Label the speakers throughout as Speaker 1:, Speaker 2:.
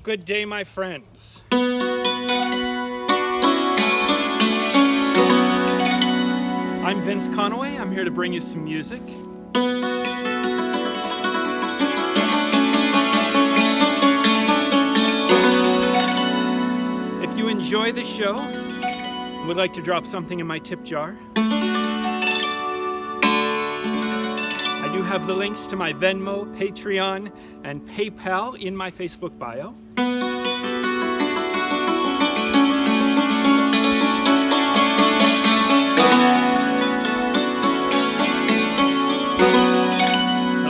Speaker 1: Good day, my friends. I'm Vince Conaway. I'm here to bring you some music. If you enjoy the show and would like to drop something in my tip jar, I do have the links to my Venmo, Patreon, and PayPal in my Facebook bio.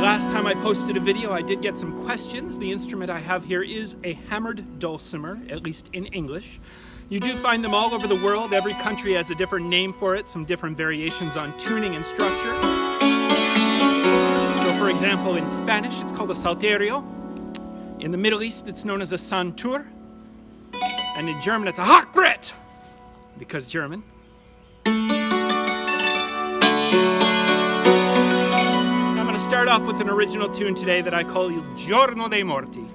Speaker 1: Last time I posted a video, I did get some questions. The instrument I have here is a hammered dulcimer, at least in English. You do find them all over the world. Every country has a different name for it, some different variations on tuning and structure. So for example, in Spanish, it's called a salterio. In the Middle East, it's known as a santur. And in German, it's a Hochbrett, because German. Start off with an original tune today that I call Il Giorno dei Morti.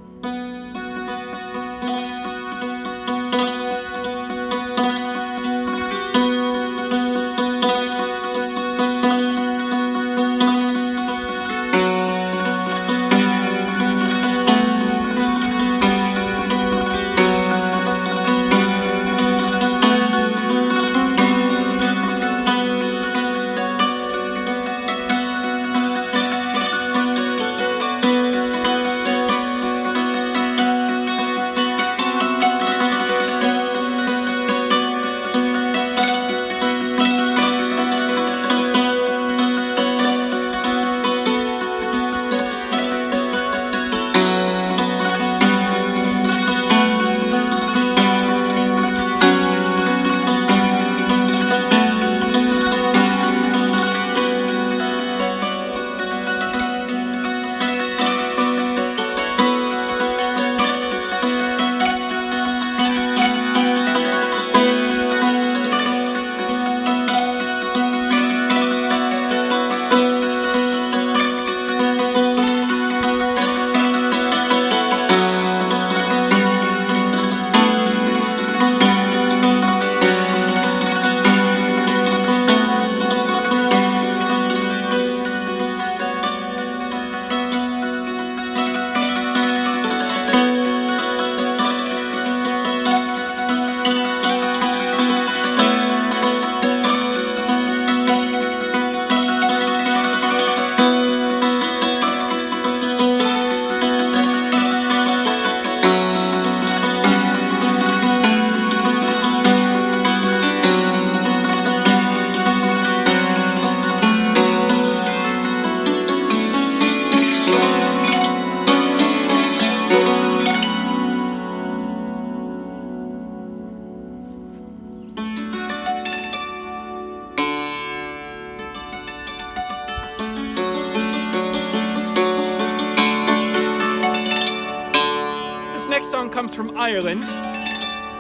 Speaker 1: Next song comes from Ireland.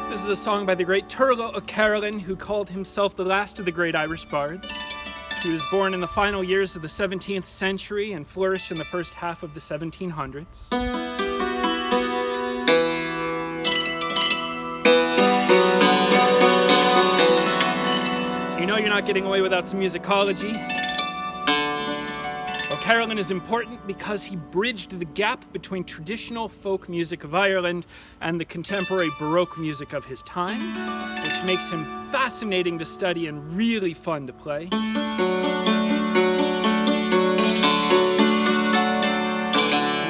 Speaker 1: This is a song by the great Turlough O'Carolan, who called himself the last of the great Irish bards. He was born in the final years of the 17th century and flourished in the first half of the 1700s. You know you're not getting away without some musicology. O'Carolan is important because he bridged the gap between traditional folk music of Ireland and the contemporary Baroque music of his time, which makes him fascinating to study and really fun to play. And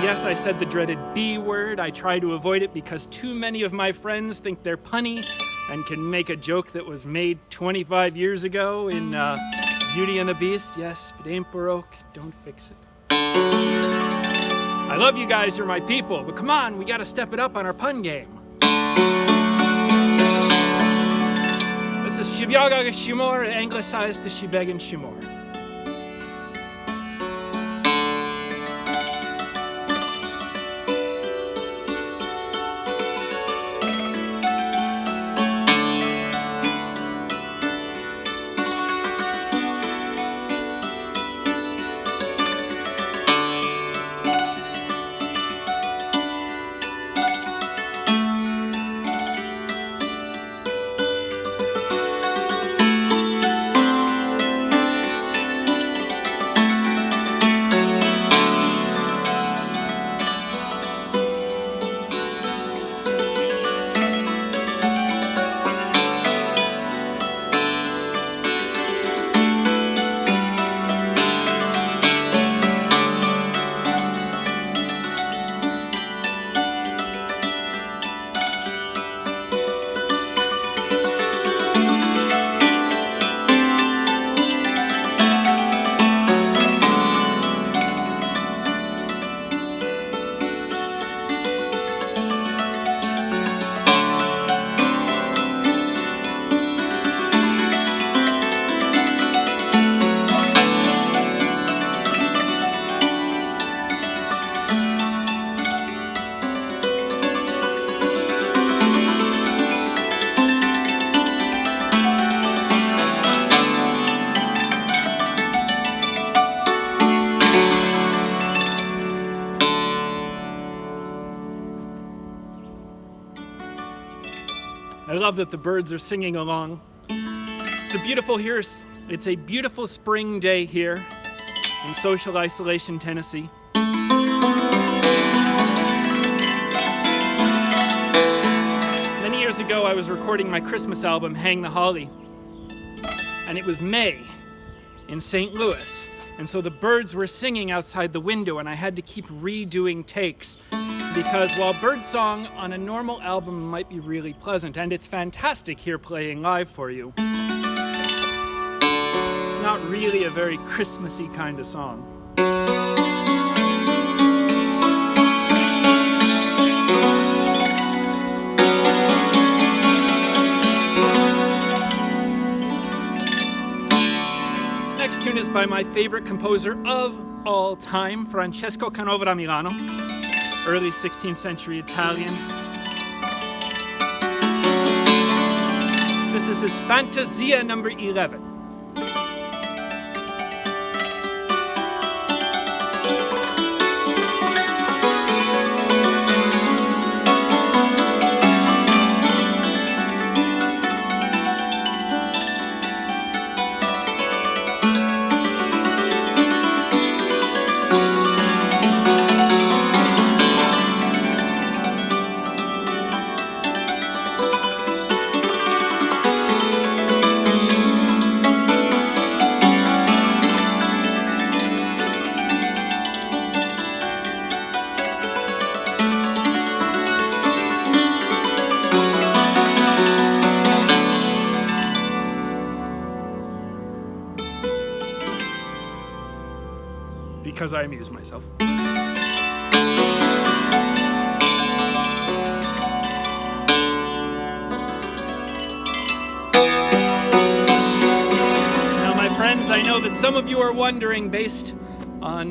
Speaker 1: yes, I said the dreaded B word. I try to avoid it because too many of my friends think they're punny and can make a joke that was made 25 years ago in Beauty and the Beast. Yes, if it ain't Baroque, don't fix it. I love you guys, you're my people, but come on, we gotta step it up on our pun game. This is Shibyaga Shimor, anglicized to Shibegan Shimor. I love that the birds are singing along. It's a beautiful spring day here in Social Isolation, Tennessee. Many years ago, I was recording my Christmas album, Hang the Holly, and it was May in St. Louis. And so the birds were singing outside the window, and I had to keep redoing takes because while birdsong on a normal album might be really pleasant, and it's fantastic here playing live for you, it's not really a very Christmassy kind of song. Tune is by my favorite composer of all time, Francesco Canova da Milano, early 16th century Italian. This is his Fantasia number 11. Because I amuse myself. Now, my friends, I know that some of you are wondering, based on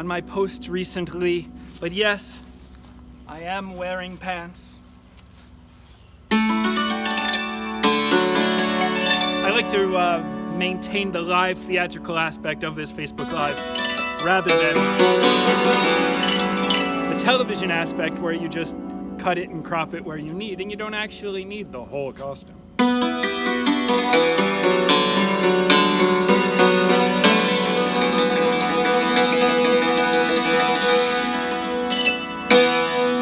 Speaker 1: my post recently, but yes, I am wearing pants. I like to maintain the live theatrical aspect of this Facebook Live, rather than the television aspect where you just cut it and crop it where you need, and you don't actually need the whole costume.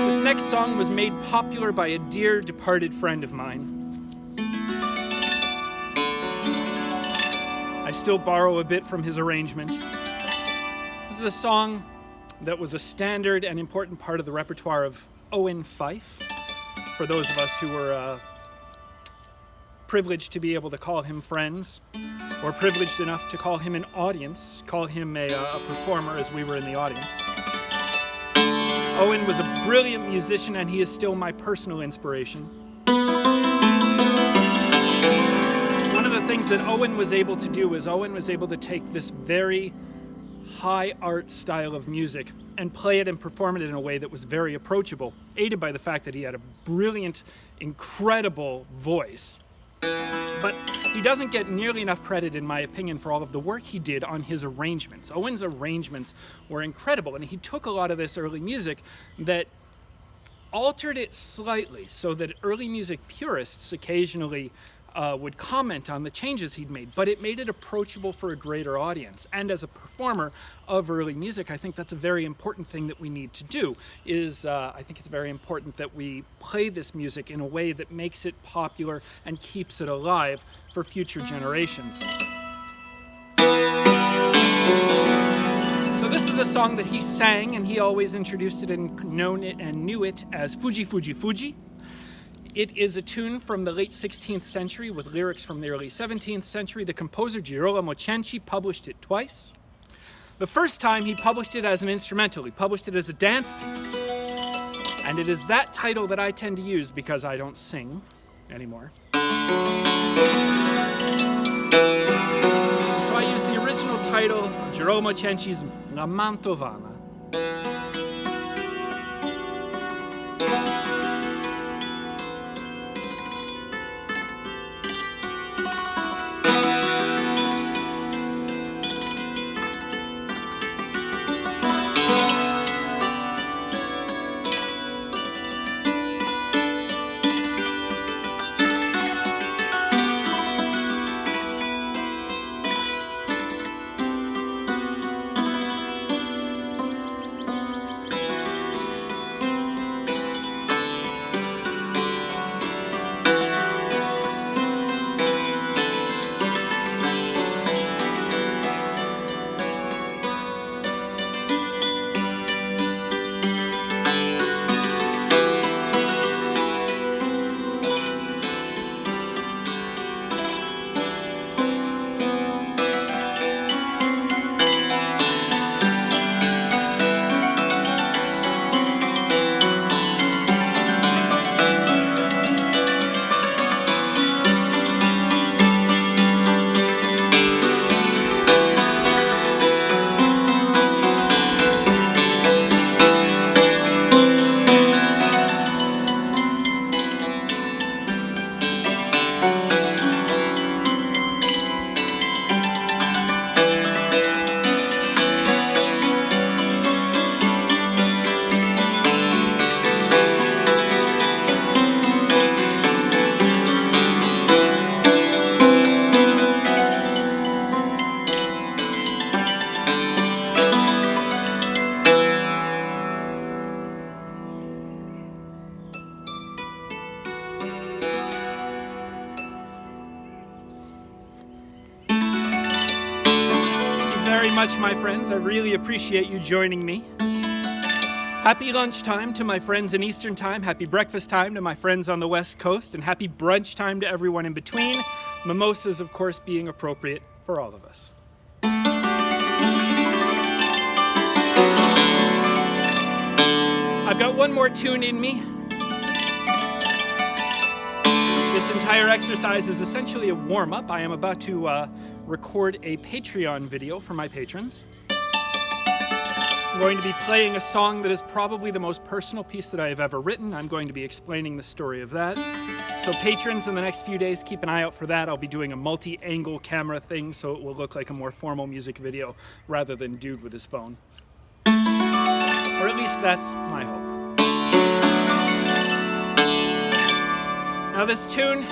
Speaker 1: This next song was made popular by a dear departed friend of mine. I still borrow a bit from his arrangement. This is a song that was a standard and important part of the repertoire of Owen Fife. For those of us who were privileged to be able to call him friends, or privileged enough to call him an audience, call him a performer as we were in the audience. Owen was a brilliant musician, and he is still my personal inspiration. One of the things that Owen was able to do is Owen was able to take this very high art style of music and play it and perform it in a way that was very approachable, aided by the fact that he had a brilliant, incredible voice. But he doesn't get nearly enough credit, in my opinion, for all of the work he did on his arrangements. Owen's arrangements were incredible, and he took a lot of this early music that altered it slightly so that early music purists occasionally would comment on the changes he'd made, but it made it approachable for a greater audience. And as a performer of early music, I think that's a very important thing that we need to do. I think it's very important that we play this music in a way that makes it popular and keeps it alive for future generations. So this is a song that he sang, and he always introduced it and knew it as Fuji, Fuji, Fuji. It is a tune from the late 16th century with lyrics from the early 17th century. The composer Girolamo Cenci published it twice. The first time he published it as an instrumental. He published it as a dance piece. And it is that title that I tend to use because I don't sing anymore. So I use the original title, Girolamo Cenci's La Mantovana. much, my friends. I really appreciate you joining me. Happy lunchtime to my friends in Eastern Time, happy breakfast time to my friends on the West Coast, and happy brunch time to everyone in between. Mimosas, of course, being appropriate for all of us. I've got one more tune in me. This entire exercise is essentially a warm-up. I am about to record a Patreon video for my patrons. I'm going to be playing a song that is probably the most personal piece that I have ever written. I'm going to be explaining the story of that. So patrons, in the next few days, keep an eye out for that. I'll be doing a multi-angle camera thing, so it will look like a more formal music video rather than dude with his phone. Or at least that's my hope. Now this tune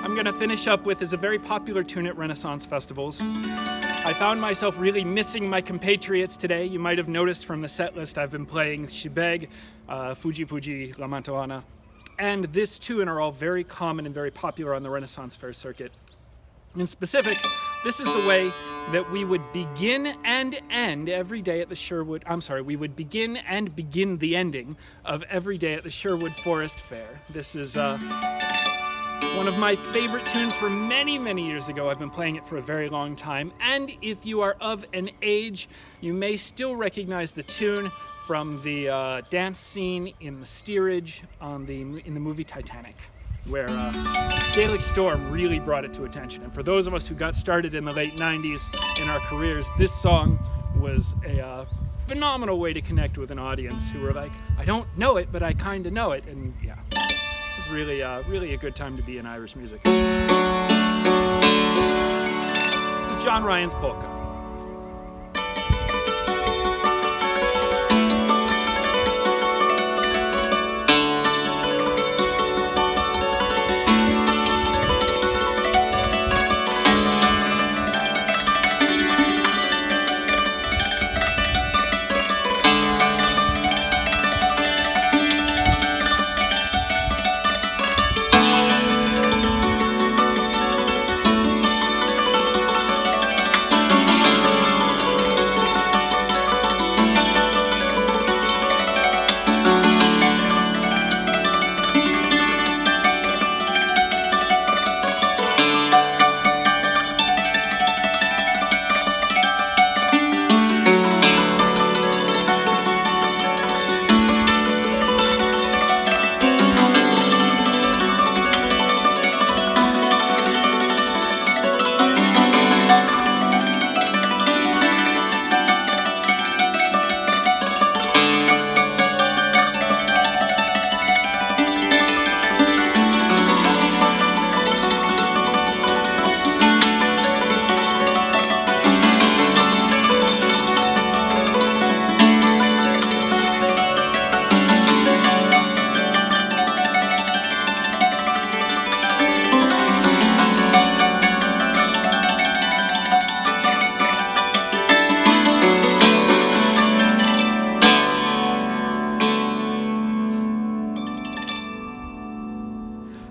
Speaker 1: I'm going to finish up with is a very popular tune at Renaissance festivals. I found myself really missing my compatriots today. You might have noticed from the set list I've been playing Shebeg, Fuji Fuji, La Mantovana, and this tune are all very common and very popular on the Renaissance Fair circuit. In specific, this is the way that we would begin and end every day at the Sherwood, we would begin and begin the ending of every day at the Sherwood Forest Fair. This is one of my favorite tunes from many, many years ago. I've been playing it for a very long time. And if you are of an age, you may still recognize the tune from the dance scene in the steerage in the movie Titanic, where Gaelic Storm really brought it to attention. And for those of us who got started in the late 90s in our careers, this song was a phenomenal way to connect with an audience who were like, I don't know it, but I kind of know it. And yeah. It's really a good time to be in Irish music. This is John Ryan's Polka.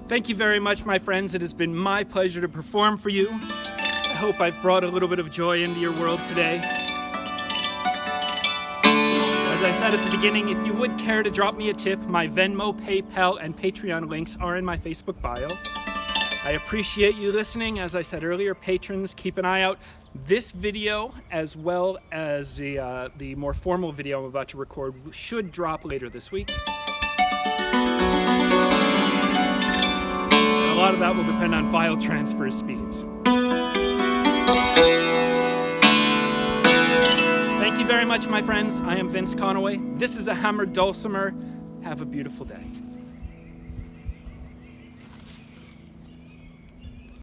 Speaker 1: Thank you very much, my friends. It has been my pleasure to perform for you. I hope I've brought a little bit of joy into your world today. As I said at the beginning, if you would care to drop me a tip, my Venmo, PayPal, and Patreon links are in my Facebook bio. I appreciate you listening. As I said earlier, patrons, keep an eye out. This video, as well as the more formal video I'm about to record, should drop later this week. A lot of that will depend on file transfer speeds. Thank you very much, my friends. I am Vince Conaway. This is a hammered dulcimer. Have a beautiful day.